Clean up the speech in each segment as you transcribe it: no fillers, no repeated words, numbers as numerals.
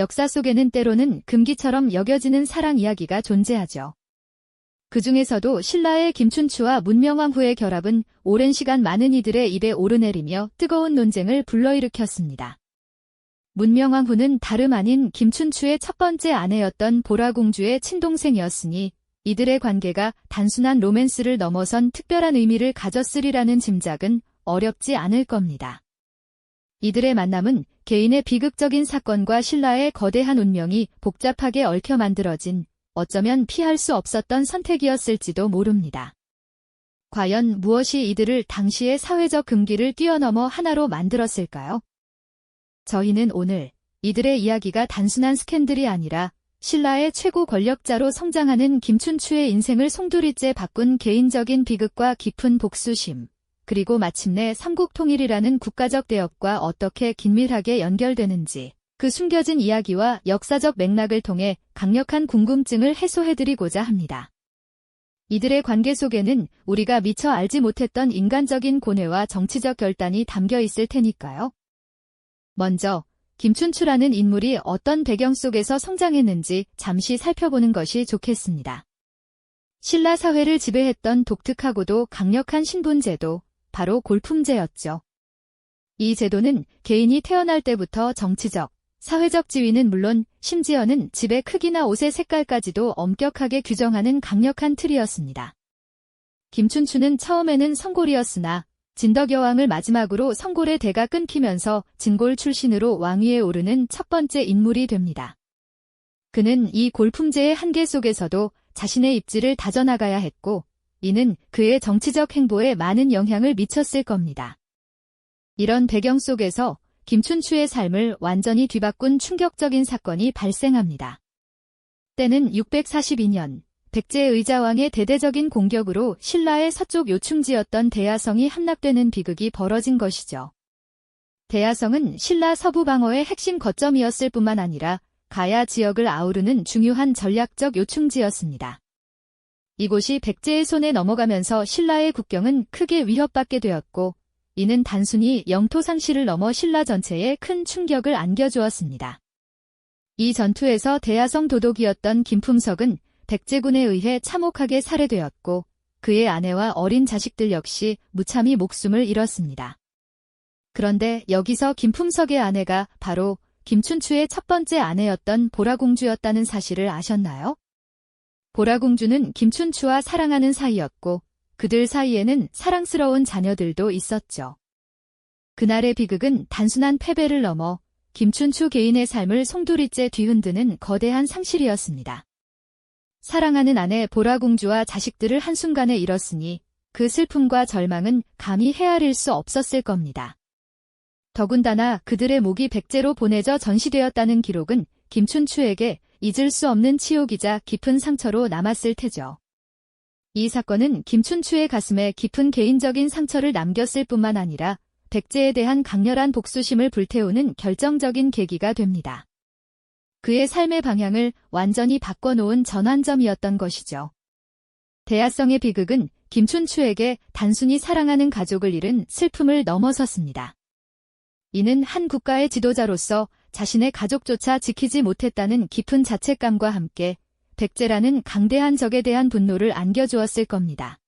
역사 속에는 때로는 금기처럼 여겨지는 사랑 이야기가 존재하죠. 그 중에서도 신라의 김춘추와 문명왕후의 결합은 오랜 시간 많은 이들의 입에 오르내리며 뜨거운 논쟁을 불러일으켰습니다. 문명왕후는 다름 아닌 김춘추의 첫 번째 아내였던 보라공주의 친동생이었으니 이들의 관계가 단순한 로맨스를 넘어선 특별한 의미를 가졌으리라는 짐작은 어렵지 않을 겁니다. 이들의 만남은 개인의 비극적인 사건과 신라의 거대한 운명이 복잡하게 얽혀 만들어진 어쩌면 피할 수 없었던 선택이었을지도 모릅니다. 과연 무엇이 이들을 당시의 사회적 금기를 뛰어넘어 하나로 만들었을까요? 저희는 오늘 이들의 이야기가 단순한 스캔들이 아니라 신라의 최고 권력자로 성장하는 김춘추의 인생을 송두리째 바꾼 개인적인 비극과 깊은 복수심, 그리고 마침내 삼국통일이라는 국가적 대업과 어떻게 긴밀하게 연결되는지 그 숨겨진 이야기와 역사적 맥락을 통해 강력한 궁금증을 해소해드리고자 합니다. 이들의 관계 속에는 우리가 미처 알지 못했던 인간적인 고뇌와 정치적 결단이 담겨 있을 테니까요. 먼저 김춘추라는 인물이 어떤 배경 속에서 성장했는지 잠시 살펴보는 것이 좋겠습니다. 신라 사회를 지배했던 독특하고도 강력한 신분제도, 바로 골품제였죠. 이 제도는 개인이 태어날 때부터 정치적, 사회적 지위는 물론 심지어는 집의 크기나 옷의 색깔까지도 엄격하게 규정하는 강력한 틀이었습니다. 김춘추는 처음에는 성골이었으나 진덕여왕을 마지막으로 성골의 대가 끊기면서 진골 출신으로 왕위에 오르는 첫 번째 인물이 됩니다. 그는 이 골품제의 한계 속에서도 자신의 입지를 다져나가야 했고, 이는 그의 정치적 행보에 많은 영향을 미쳤을 겁니다. 이런 배경 속에서 김춘추의 삶을 완전히 뒤바꾼 충격적인 사건이 발생합니다. 때는 642년, 백제 의자왕의 대대적인 공격으로 신라의 서쪽 요충지였던 대야성이 함락되는 비극이 벌어진 것이죠. 대야성은 신라 서부 방어의 핵심 거점이었을 뿐만 아니라 가야 지역을 아우르는 중요한 전략적 요충지였습니다. 이곳이 백제의 손에 넘어가면서 신라의 국경은 크게 위협받게 되었고, 이는 단순히 영토 상실을 넘어 신라 전체에 큰 충격을 안겨주었습니다. 이 전투에서 대야성 도독이었던 김품석은 백제군에 의해 참혹하게 살해되었고, 그의 아내와 어린 자식들 역시 무참히 목숨을 잃었습니다. 그런데 여기서 김품석의 아내가 바로 김춘추의 첫 번째 아내였던 보라공주였다는 사실을 아셨나요? 보라공주는 김춘추와 사랑하는 사이였고, 그들 사이에는 사랑스러운 자녀들도 있었죠. 그날의 비극은 단순한 패배를 넘어 김춘추 개인의 삶을 송두리째 뒤흔드는 거대한 상실이었습니다. 사랑하는 아내 보라공주와 자식들을 한순간에 잃었으니 그 슬픔과 절망은 감히 헤아릴 수 없었을 겁니다. 더군다나 그들의 목이 백제로 보내져 전시되었다는 기록은 김춘추에게 잊을 수 없는 치욕이자 깊은 상처로 남았을 테죠. 이 사건은 김춘추의 가슴에 깊은 개인적인 상처를 남겼을 뿐만 아니라 백제에 대한 강렬한 복수심을 불태우는 결정적인 계기가 됩니다. 그의 삶의 방향을 완전히 바꿔놓은 전환점이었던 것이죠. 대야성의 비극은 김춘추에게 단순히 사랑하는 가족을 잃은 슬픔을 넘어섰습니다. 이는 한 국가의 지도자로서 자신의 가족조차 지키지 못했다는 깊은 자책감과 함께 백제라는 강대한 적에 대한 분노를 안겨주었을 겁니다.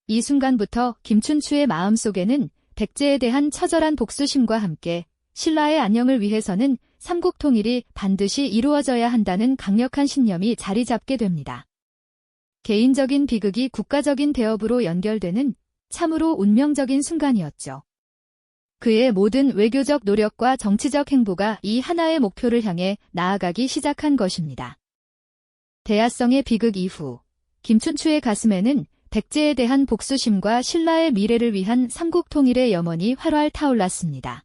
이 순간부터 김춘추의 마음속에는 백제에 대한 처절한 복수심과 함께 신라의 안녕을 위해서는 삼국통일이 반드시 이루어져야 한다는 강력한 신념이 자리 잡게 됩니다. 개인적인 비극이 국가적인 대업으로 연결되는 참으로 운명적인 순간이었죠. 그의 모든 외교적 노력과 정치적 행보가 이 하나의 목표를 향해 나아가기 시작한 것입니다. 대야성의 비극 이후 김춘추의 가슴에는 백제에 대한 복수심과 신라의 미래를 위한 삼국통일의 염원이 활활 타올랐습니다.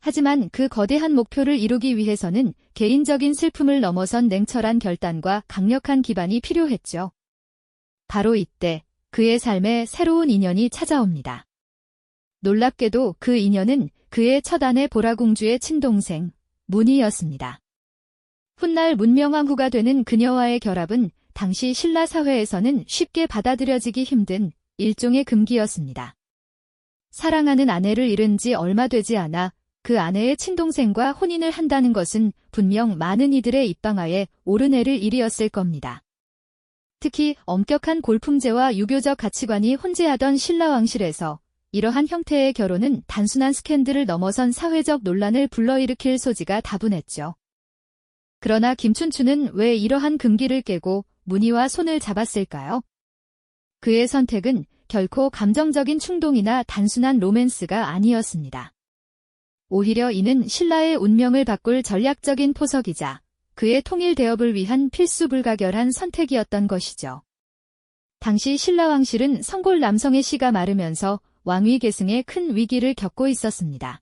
하지만 그 거대한 목표를 이루기 위해서는 개인적인 슬픔을 넘어선 냉철한 결단과 강력한 기반이 필요했죠. 바로 이때 그의 삶에 새로운 인연이 찾아옵니다. 놀랍게도 그 인연은 그의 첫 아내 보라공주의 친동생 문희였습니다. 훗날 문명왕후가 되는 그녀와의 결합은 당시 신라 사회에서는 쉽게 받아들여지기 힘든 일종의 금기였습니다. 사랑하는 아내를 잃은 지 얼마 되지 않아 그 아내의 친동생과 혼인을 한다는 것은 분명 많은 이들의 입방아에 오르내릴 일이었을 겁니다. 특히 엄격한 골품제와 유교적 가치관이 혼재하던 신라 왕실에서 이러한 형태의 결혼은 단순한 스캔들을 넘어선 사회적 논란을 불러일으킬 소지가 다분했죠. 그러나 김춘추는 왜 이러한 금기를 깨고 문희와 손을 잡았을까요? 그의 선택은 결코 감정적인 충동이나 단순한 로맨스가 아니었습니다. 오히려 이는 신라의 운명을 바꿀 전략적인 포석이자 그의 통일 대업을 위한 필수 불가결한 선택이었던 것이죠. 당시 신라 왕실은 성골 남성의 씨가 마르면서 왕위 계승에 큰 위기를 겪고 있었습니다.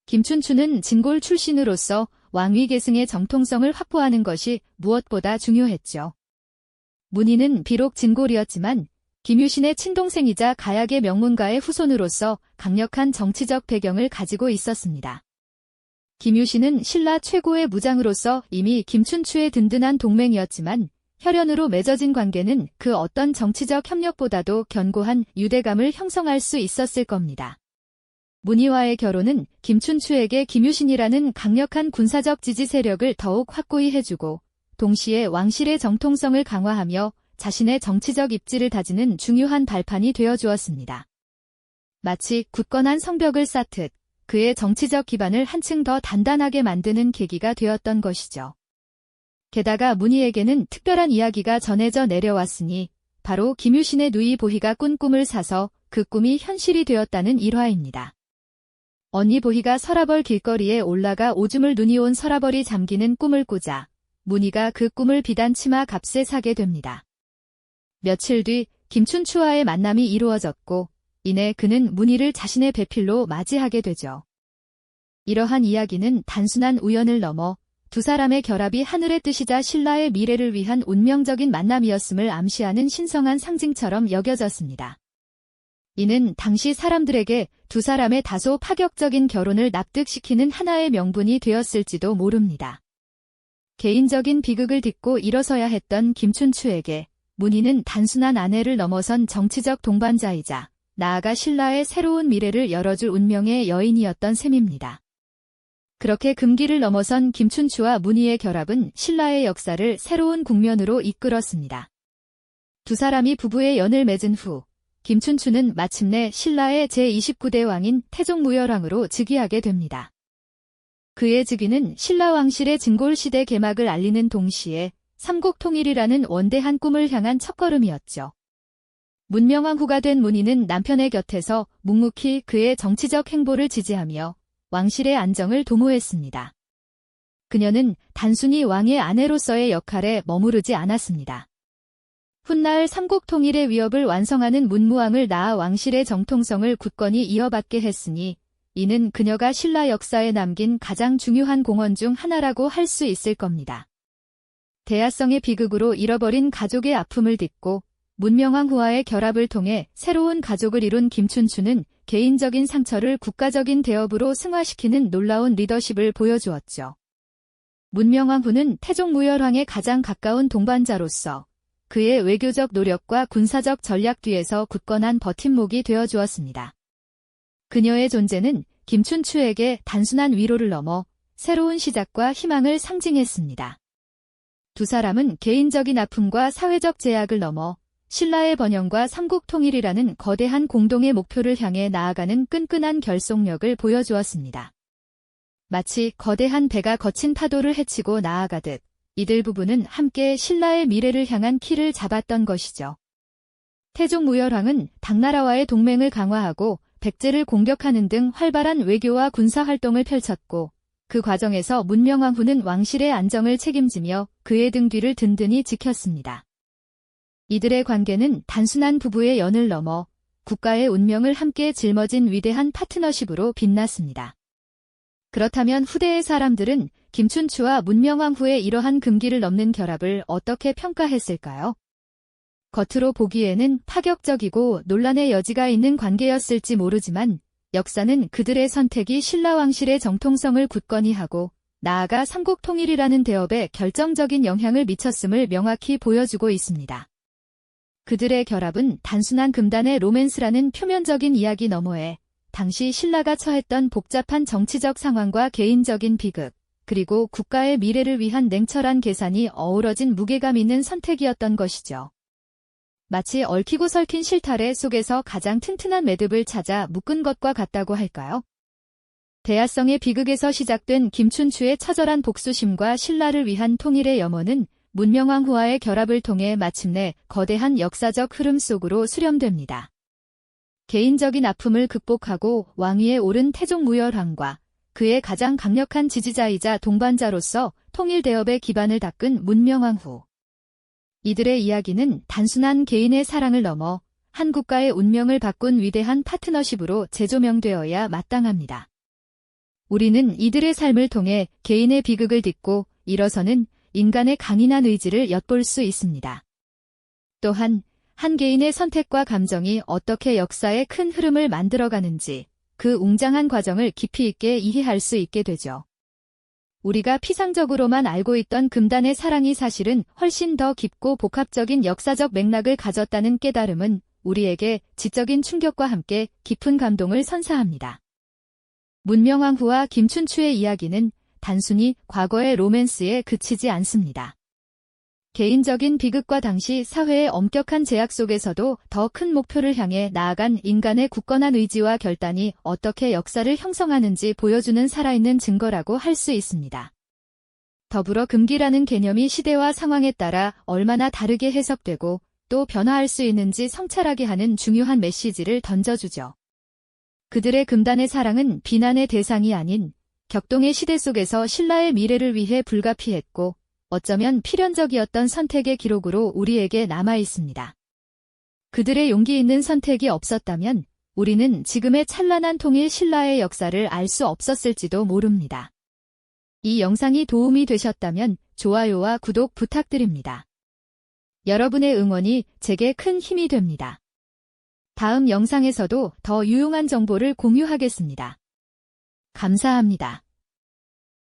김춘추는 진골 출신으로서 왕위 계승의 정통성을 확보하는 것이 무엇보다 중요했죠. 문희는 비록 진골이었지만 김유신의 친동생이자 가약의 명문가의 후손으로서 강력한 정치적 배경을 가지고 있었습니다. 김유신은 신라 최고의 무장으로서 이미 김춘추의 든든한 동맹이었지만 혈연으로 맺어진 관계는 그 어떤 정치적 협력보다도 견고한 유대감을 형성할 수 있었을 겁니다. 문희와의 결혼은 김춘추에게 김유신이라는 강력한 군사적 지지 세력을 더욱 확고히 해주고 동시에 왕실의 정통성을 강화하며 자신의 정치적 입지를 다지는 중요한 발판이 되어주었습니다. 마치 굳건한 성벽을 쌓듯 그의 정치적 기반을 한층 더 단단하게 만드는 계기가 되었던 것이죠. 게다가 문희에게는 특별한 이야기가 전해져 내려왔으니 바로 김유신의 누이 보희가 꾼 꿈을 사서 그 꿈이 현실이 되었다는 일화입니다. 언니 보희가 서라벌 길거리에 올라가 오줌을 눈이 온 서라벌이 잠기는 꿈을 꾸자 문희가 그 꿈을 비단 치마 값에 사게 됩니다. 며칠 뒤 김춘추와의 만남이 이루어졌고 이내 그는 문희를 자신의 배필로 맞이하게 되죠. 이러한 이야기는 단순한 우연을 넘어 두 사람의 결합이 하늘의 뜻이자 신라의 미래를 위한 운명적인 만남이었음을 암시하는 신성한 상징처럼 여겨졌습니다. 이는 당시 사람들에게 두 사람의 다소 파격적인 결혼을 납득시키는 하나의 명분이 되었을지도 모릅니다. 개인적인 비극을 딛고 일어서야 했던 김춘추에게 문희는 단순한 아내를 넘어선 정치적 동반자이자 나아가 신라의 새로운 미래를 열어줄 운명의 여인이었던 셈입니다. 그렇게 금기를 넘어선 김춘추와 문희의 결합은 신라의 역사를 새로운 국면으로 이끌었습니다. 두 사람이 부부의 연을 맺은 후 김춘추는 마침내 신라의 제29대 왕인 태종무열왕으로 즉위하게 됩니다. 그의 즉위는 신라 왕실의 진골시대 개막을 알리는 동시에 삼국통일이라는 원대한 꿈을 향한 첫걸음이었죠. 문명왕 후가 된 문희는 남편의 곁에서 묵묵히 그의 정치적 행보를 지지하며 왕실의 안정을 도모했습니다. 그녀는 단순히 왕의 아내로서의 역할에 머무르지 않았습니다. 훗날 삼국통일의 위협을 완성하는 문무왕을 낳아 왕실의 정통성을 굳건히 이어받게 했으니 이는 그녀가 신라 역사에 남긴 가장 중요한 공헌 중 하나라고 할 수 있을 겁니다. 대야성의 비극으로 잃어버린 가족의 아픔을 딛고 문명왕 후와의 결합을 통해 새로운 가족을 이룬 김춘추는 개인적인 상처를 국가적인 대업으로 승화시키는 놀라운 리더십을 보여주었죠. 문명왕 후는 태종무열왕의 가장 가까운 동반자로서 그의 외교적 노력과 군사적 전략 뒤에서 굳건한 버팀목이 되어주었습니다. 그녀의 존재는 김춘추에게 단순한 위로를 넘어 새로운 시작과 희망을 상징했습니다. 두 사람은 개인적인 아픔과 사회적 제약을 넘어 신라의 번영과 삼국통일이라는 거대한 공동의 목표를 향해 나아가는 끈끈한 결속력을 보여주었습니다. 마치 거대한 배가 거친 파도를 헤치고 나아가듯 이들 부부는 함께 신라의 미래를 향한 키를 잡았던 것이죠. 태종무열왕은 당나라와의 동맹을 강화하고 백제를 공격하는 등 활발한 외교와 군사 활동을 펼쳤고 그 과정에서 문명왕 후는 왕실의 안정을 책임지며 그의 등 뒤를 든든히 지켰습니다. 이들의 관계는 단순한 부부의 연을 넘어 국가의 운명을 함께 짊어진 위대한 파트너십으로 빛났습니다. 그렇다면 후대의 사람들은 김춘추와 문명왕 후의 이러한 금기를 넘는 결합을 어떻게 평가했을까요? 겉으로 보기에는 파격적이고 논란의 여지가 있는 관계였을지 모르지만 역사는 그들의 선택이 신라 왕실의 정통성을 굳건히 하고 나아가 삼국통일이라는 대업에 결정적인 영향을 미쳤음을 명확히 보여주고 있습니다. 그들의 결합은 단순한 금단의 로맨스라는 표면적인 이야기 너머에 당시 신라가 처했던 복잡한 정치적 상황과 개인적인 비극, 그리고 국가의 미래를 위한 냉철한 계산이 어우러진 무게감 있는 선택이었던 것이죠. 마치 얽히고 설킨 실타래 속에서 가장 튼튼한 매듭을 찾아 묶은 것과 같다고 할까요? 대야성의 비극에서 시작된 김춘추의 처절한 복수심과 신라를 위한 통일의 염원은 문명왕후와의 결합을 통해 마침내 거대한 역사적 흐름 속으로 수렴됩니다. 개인적인 아픔을 극복하고 왕위에 오른 태종 무열왕과 그의 가장 강력한 지지자이자 동반자로서 통일대업의 기반을 닦은 문명왕후. 이들의 이야기는 단순한 개인의 사랑을 넘어 한 국가의 운명을 바꾼 위대한 파트너십으로 재조명되어야 마땅합니다. 우리는 이들의 삶을 통해 개인의 비극을 딛고 일어서는 인간의 강인한 의지를 엿볼 수 있습니다. 또한 한 개인의 선택과 감정이 어떻게 역사의 큰 흐름을 만들어가는지 그 웅장한 과정을 깊이 있게 이해할 수 있게 되죠. 우리가 피상적으로만 알고 있던 금단의 사랑이 사실은 훨씬 더 깊고 복합적인 역사적 맥락을 가졌다는 깨달음은 우리에게 지적인 충격과 함께 깊은 감동을 선사합니다. 문명왕후와 김춘추의 이야기는 단순히 과거의 로맨스에 그치지 않습니다. 개인적인 비극과 당시 사회의 엄격한 제약 속에서도 더 큰 목표를 향해 나아간 인간의 굳건한 의지와 결단이 어떻게 역사를 형성하는지 보여주는 살아있는 증거라고 할 수 있습니다. 더불어 금기라는 개념이 시대와 상황에 따라 얼마나 다르게 해석되고 또 변화할 수 있는지 성찰하게 하는 중요한 메시지를 던져주죠. 그들의 금단의 사랑은 비난의 대상이 아닌 격동의 시대 속에서 신라의 미래를 위해 불가피했고 어쩌면 필연적이었던 선택의 기록으로 우리에게 남아 있습니다. 그들의 용기 있는 선택이 없었다면 우리는 지금의 찬란한 통일 신라의 역사를 알 수 없었을지도 모릅니다. 이 영상이 도움이 되셨다면 좋아요와 구독 부탁드립니다. 여러분의 응원이 제게 큰 힘이 됩니다. 다음 영상에서도 더 유용한 정보를 공유하겠습니다. 감사합니다.